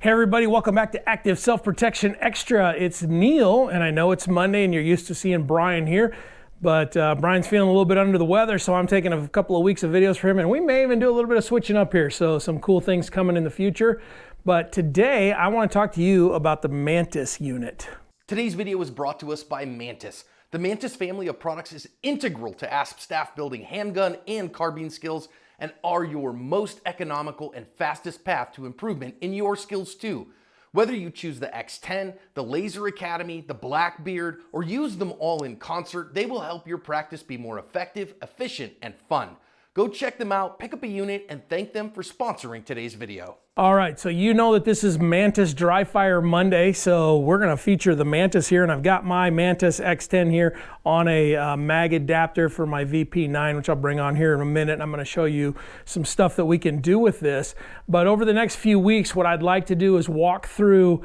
Hey everybody, welcome back to Active Self-Protection Extra. It's Neil, and I know it's Monday and you're used to seeing Brian here, but Brian's feeling a little bit under the weather, so I'm taking a couple of weeks of videos for him, and we may even do a little bit of switching up here, so some cool things coming in the future. But today, I want to talk to you about the Mantis unit. Today's video is brought to us by Mantis. The Mantis family of products is integral to ASP staff building handgun and carbine skills, and are your most economical and fastest path to improvement in your skills too. Whether you choose the X10, the Laser Academy, the Blackbeard, or use them all in concert, they will help your practice be more effective, efficient, and fun. Go check them out, pick up a unit, and thank them for sponsoring today's video. All right, so you know that this is Mantis Dry Fire Monday, so we're gonna feature the Mantis here, and I've got my Mantis X10 here on a mag adapter for my VP9, which I'll bring on here in a minute, and I'm gonna show you some stuff that we can do with this. But over the next few weeks, what I'd like to do is walk through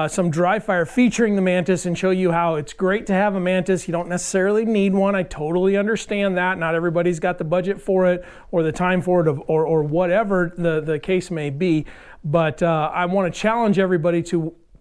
some dry fire featuring the Mantis and show you how it's great to have a Mantis. You don't necessarily need one. I totally understand that. Not everybody's got the budget for it or the time for it or whatever the case may be. But I want to challenge everybody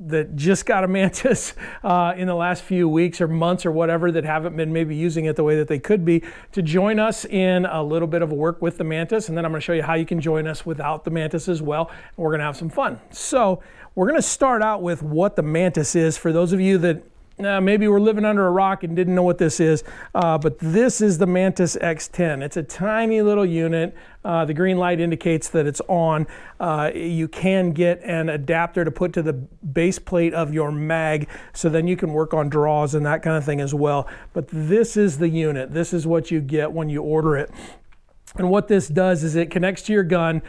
that just got a Mantis in the last few weeks or months or whatever, that haven't been maybe using it the way that they could be, to join us in a little bit of a work with the Mantis. And then I'm going to show you how you can join us without the Mantis as well. And we're going to have some fun. So we're going to start out with what the Mantis is for those of you that maybe we're living under a rock and didn't know what this is, but this is the Mantis X10. It's a tiny little unit. The green light indicates that it's on. You can get an adapter to put to the base plate of your mag, so then you can work on draws and that kind of thing as well. But this is the unit. This is what you get when you order it. And what this does is it connects to your gun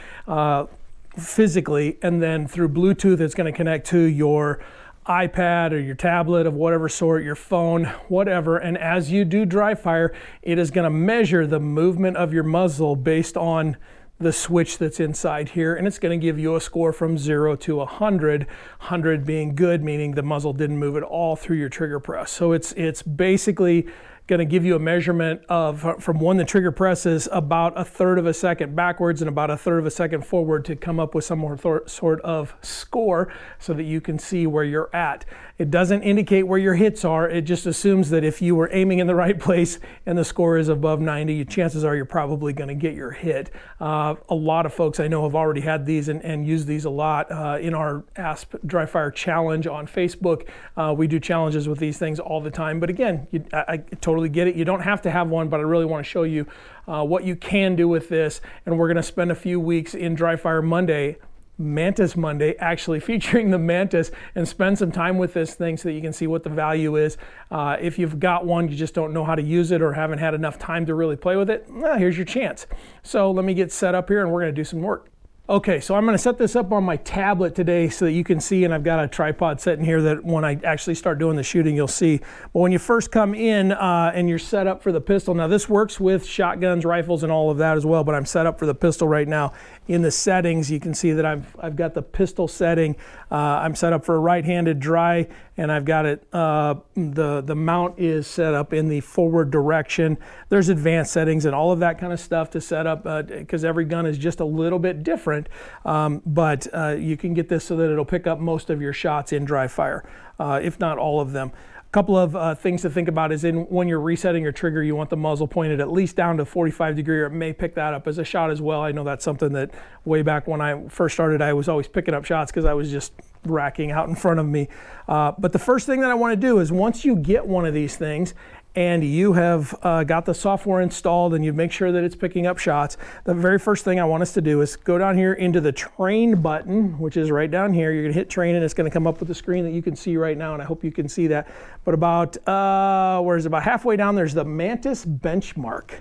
physically, and then through Bluetooth it's going to connect to your iPad or your tablet of whatever sort, your phone, whatever. And as you do dry fire, it is going to measure the movement of your muzzle based on the switch that's inside here, and it's going to give you a score from 0 to 100, 100 being good, meaning the muzzle didn't move at all through your trigger press. So it's basically going to give you a measurement of from when the trigger presses about 1/3 of a second backwards and about 1/3 of a second forward to come up with some more sort of score so that you can see where you're at. It doesn't indicate where your hits are. It just assumes that if you were aiming in the right place and the score is above 90, chances are you're probably going to get your hit. A lot of folks I know have already had these and used these a lot in our ASP Dry Fire Challenge on Facebook. We do challenges with these things all the time. But again, I totally get it. You don't have to have one, but I really want to show you what you can do with this. And we're going to spend a few weeks in Dry Fire Monday, Mantis Monday, actually featuring the Mantis, and spend some time with this thing so that you can see what the value is. If you've got one, you just don't know how to use it or haven't had enough time to really play with it, well, here's your chance. So let me get set up here and we're going to do some work. Okay, so I'm going to set this up on my tablet today so that you can see, and I've got a tripod sitting here that when I actually start doing the shooting, you'll see. But when you first come in and you're set up for the pistol, now this works with shotguns, rifles, and all of that as well, but I'm set up for the pistol right now. In the settings, you can see that I've got the pistol setting. I'm set up for a right-handed dry, and I've got it, the mount is set up in the forward direction. There's advanced settings and all of that kind of stuff to set up because every gun is just a little bit different, but you can get this so that it'll pick up most of your shots in dry fire, if not all of them. Couple of things to think about is when you're resetting your trigger, you want the muzzle pointed at least down to 45 degree, or it may pick that up as a shot as well. I know that's something that way back when I first started, I was always picking up shots because I was just racking out in front of me. But the first thing that I want to do is once you get one of these things and you have got the software installed and you make sure that it's picking up shots, the very first thing I want us to do is go down here into the train button, which is right down here. You're going to hit train and it's going to come up with the screen that you can see right now, and I hope you can see that. But about halfway down, there's the Mantis benchmark.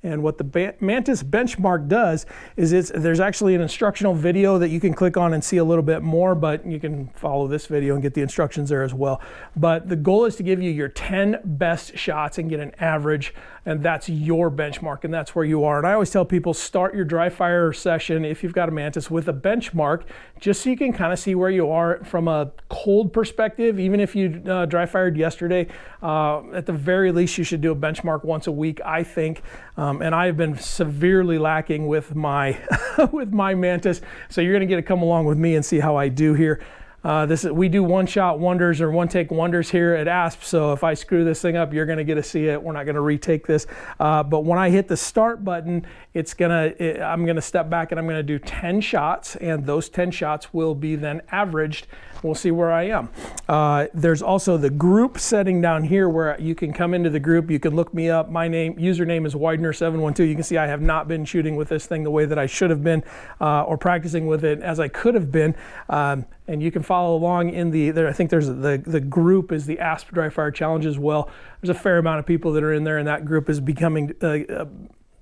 And what the Mantis benchmark does is there's actually an instructional video that you can click on and see a little bit more, but you can follow this video and get the instructions there as well. But the goal is to give you your 10 best shots and get an average, and that's your benchmark, and that's where you are. And I always tell people, start your dry fire session, if you've got a Mantis, with a benchmark, just so you can kind of see where you are from a cold perspective. Even if you dry fired yesterday, at the very least you should do a benchmark once a week, I think. And I've been severely lacking with my with my Mantis. So you're going to get to come along with me and see how I do here. We do one-shot wonders or one-take wonders here at ASP, so if I screw this thing up, you're going to get to see it. We're not going to retake this. But when I hit the start button, I'm going to step back and I'm going to do 10 shots, and those 10 shots will be then averaged. We'll see where I am. There's also the group setting down here where you can come into the group. You can look me up. My username is Widener712. You can see I have not been shooting with this thing the way that I should have been or practicing with it as I could have been. And you can follow along in I think there's the group is the ASP Dry Fire Challenge as well. There's a fair amount of people that are in there, and that group is becoming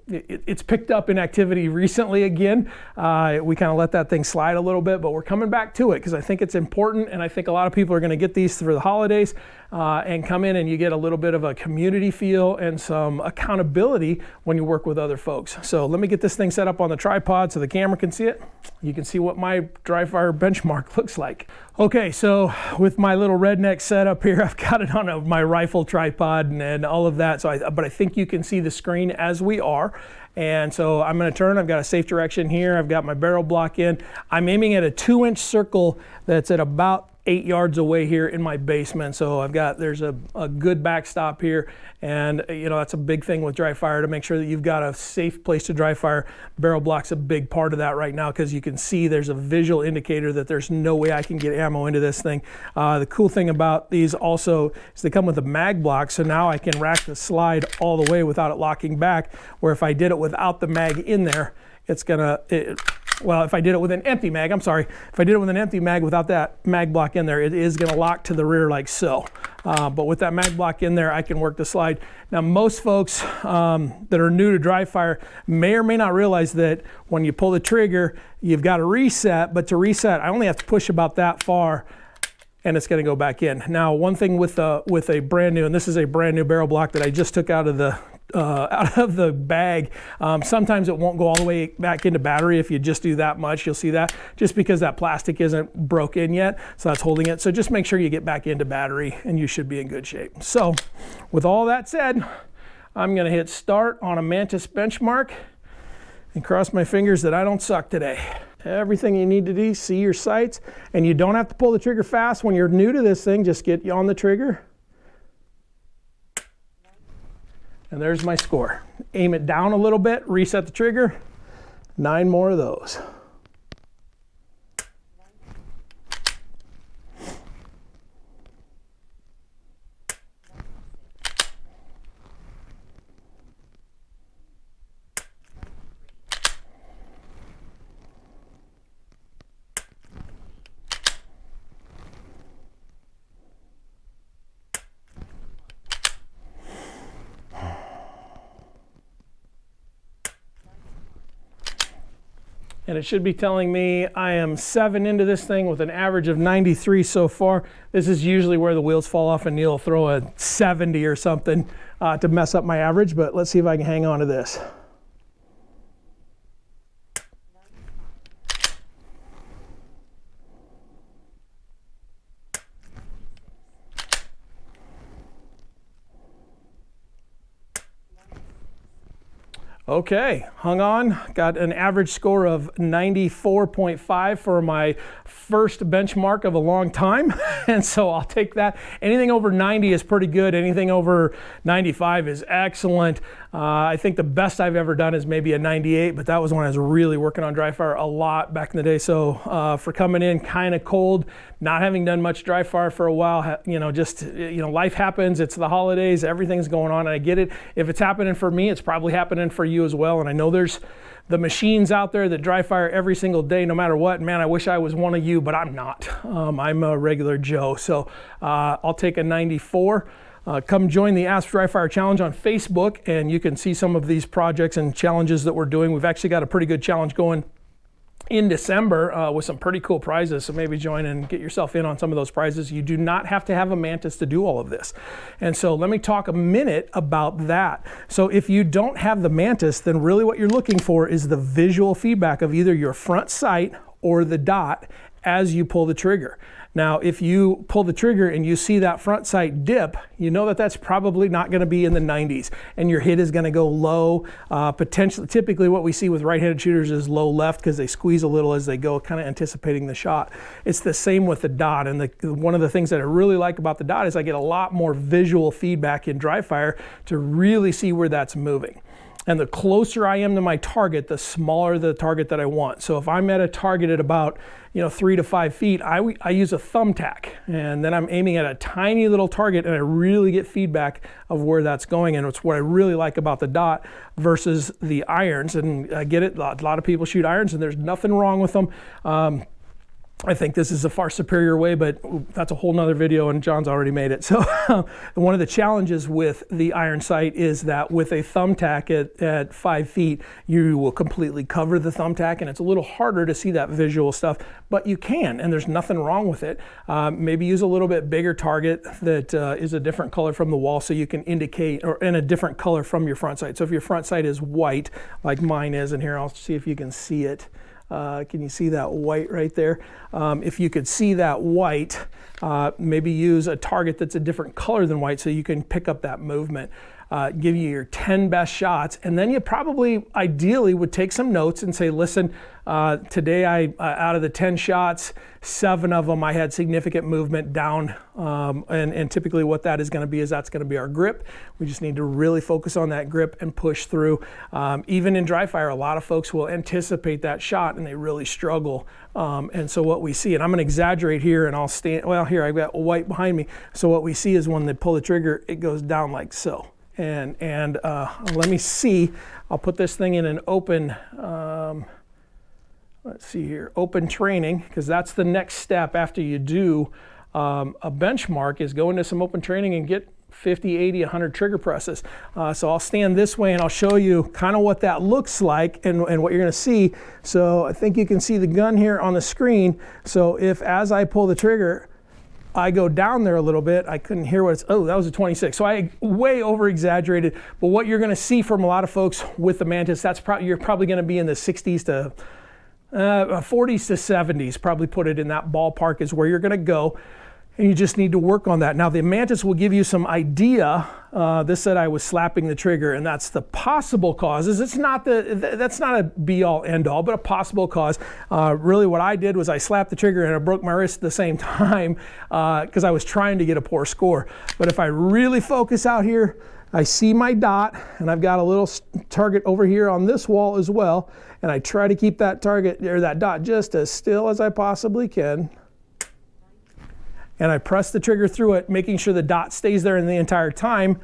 it's picked up in activity recently again. We kind of let that thing slide a little bit, but we're coming back to it because I think it's important, and I think a lot of people are going to get these for the holidays and come in and you get a little bit of a community feel and some accountability when you work with other folks. So let me get this thing set up on the tripod so the camera can see it. You can see what my dry fire benchmark looks like. Okay, so with my little redneck setup here, I've got it on my rifle tripod and all of that. But I think you can see the screen as we are. And so I'm going to turn. I've got a safe direction here. I've got my barrel block in. I'm aiming at a 2-inch circle that's at about 8 yards away here in my basement. So there's a good backstop here, and that's a big thing with dry fire, to make sure that you've got a safe place to dry fire. Barrel block's a big part of that right now, because you can see there's a visual indicator that there's no way I can get ammo into this thing. The cool thing about these also is they come with a mag block, so now I can rack the slide all the way without it locking back, where if I did it without the mag in there, well, if I did it with an empty mag, if I did it with an empty mag without that mag block in there, it is going to lock to the rear like so. But with that mag block in there, I can work the slide. Now, most folks that are new to dry fire may or may not realize that when you pull the trigger, you've got to reset. But to reset, I only have to push about that far, and it's going to go back in. Now, one thing with a brand new, and this is a brand new barrel block that I just took out of the bag. Sometimes it won't go all the way back into battery if you just do that much. You'll see that just because that plastic isn't broke in yet, so that's holding it. So just make sure you get back into battery and you should be in good shape. So with all that said, I'm going to hit start on a Mantis benchmark and cross my fingers that I don't suck today. Everything you need to do, see your sights, and you don't have to pull the trigger fast when you're new to this thing. Just get on the trigger. And there's my score. Aim it down a little bit, reset the trigger. 9 more of those. And it should be telling me I am 7 into this thing with an average of 93 so far. This is usually where the wheels fall off and Neil will throw a 70 or something to mess up my average, but let's see if I can hang on to this. Okay, hung on, got an average score of 94.5 for my first benchmark of a long time, and so I'll take that. Anything over 90 is pretty good. Anything over 95 is excellent. I think the best I've ever done is maybe a 98, but that was when I was really working on dry fire a lot back in the day. So for coming in kind of cold, not having done much dry fire for a while, life happens. It's the holidays, everything's going on, and I get it. If it's happening for me, it's probably happening for you as well. And I know there's the machines out there that dry fire every single day, no matter what. Man, I wish I was one of you, but I'm not. I'm a regular Joe. So I'll take a 94. Come join the ASP Dry Fire Challenge on Facebook, and you can see some of these projects and challenges that we're doing. We've actually got a pretty good challenge going in December with some pretty cool prizes, so maybe join and get yourself in on some of those prizes. You do not have to have a Mantis to do all of this. And so let me talk a minute about that. So if you don't have the Mantis, then really what you're looking for is the visual feedback of either your front sight or the dot as you pull the trigger. Now, if you pull the trigger and you see that front sight dip, you know that that's probably not going to be in the 90s, and your hit is going to go low. Potentially, typically what we see with right-handed shooters is low left because they squeeze a little as they go, kind of anticipating the shot. It's the same with the dot, and one of the things that I really like about the dot is I get a lot more visual feedback in dry fire to really see where that's moving. And the closer I am to my target, the smaller the target that I want. So if I'm at a target at about 3 to 5 feet, I use a thumbtack, and then I'm aiming at a tiny little target, and I really get feedback of where that's going. And it's what I really like about the dot versus the irons. And I get it, a lot of people shoot irons, and there's nothing wrong with them. I think this is a far superior way, but that's a whole nother video, and John's already made it. So one of the challenges with the iron sight is that with a thumbtack at 5 feet, you will completely cover the thumbtack, and it's a little harder to see that visual stuff, but you can, and there's nothing wrong with it. Maybe use a little bit bigger target that is a different color from the wall, so you can indicate, or in a different color from your front sight. So if your front sight is white, like mine is, and here I'll see if you can see it. Can you see that white right there? If you could see that white, maybe use a target that's a different color than white so you can pick up that movement. Give you your 10 best shots, and then you probably ideally would take some notes and say, listen, today out of the 10 shots, 7 of them I had significant movement down, and typically what that is going to be is that's going to be our grip. We just need to really focus on that grip and push through. Even in dry fire, a lot of folks will anticipate that shot and they really struggle. And so what we see, and I'm going to exaggerate here, and I'll stand, well, here I've got white behind me. So what we see is when they pull the trigger, it goes down like so. And let me see, I'll put this thing in an open, let's see here, open training, because that's the next step after you do a benchmark, is go into some open training and get 50, 80, 100 trigger presses. So I'll stand this way and I'll show you kind of what that looks like and what you're going to see. So I think you can see the gun here on the screen. So if as I pull the trigger, I go down there a little bit, I couldn't hear what it's, oh, that was a 26. So I way over exaggerated, but what you're gonna see from a lot of folks with the Mantis, you're probably gonna be in the 60s to 40s to 70s, probably put it in that ballpark is where you're gonna go. And you just need to work on that. Now the Mantis will give you some idea. This said I was slapping the trigger, and that's the possible causes. That's not a be-all, end-all, but a possible cause. Really what I did was I slapped the trigger and I broke my wrist at the same time because I was trying to get a poor score. But if I really focus out here, I see my dot, and I've got a little target over here on this wall as well, and I try to keep that target, or that dot, just as still as I possibly can. And I press the trigger through it, making sure the dot stays there in the entire time.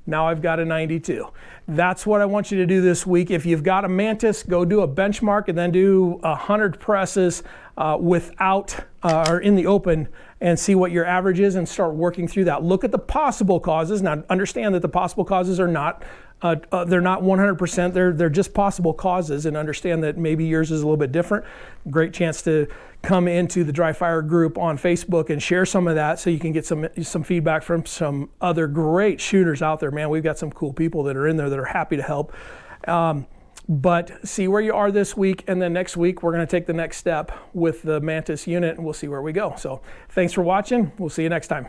Now I've got a 92. That's what I want you to do this week. If you've got a Mantis, go do a benchmark and then do 100 presses or in the open, and see what your average is and start working through that. Look at the possible causes. Now understand that the possible causes are not they're not 100%, they're just possible causes, and understand that maybe yours is a little bit different. Great chance to come into the Dry Fire group on Facebook and share some of that so you can get some feedback from some other great shooters out there. Man, we've got some cool people that are in there that are happy to help. But see where you are this week, and then next week we're going to take the next step with the Mantis unit, and we'll see where we go. So thanks for watching. We'll see you next time.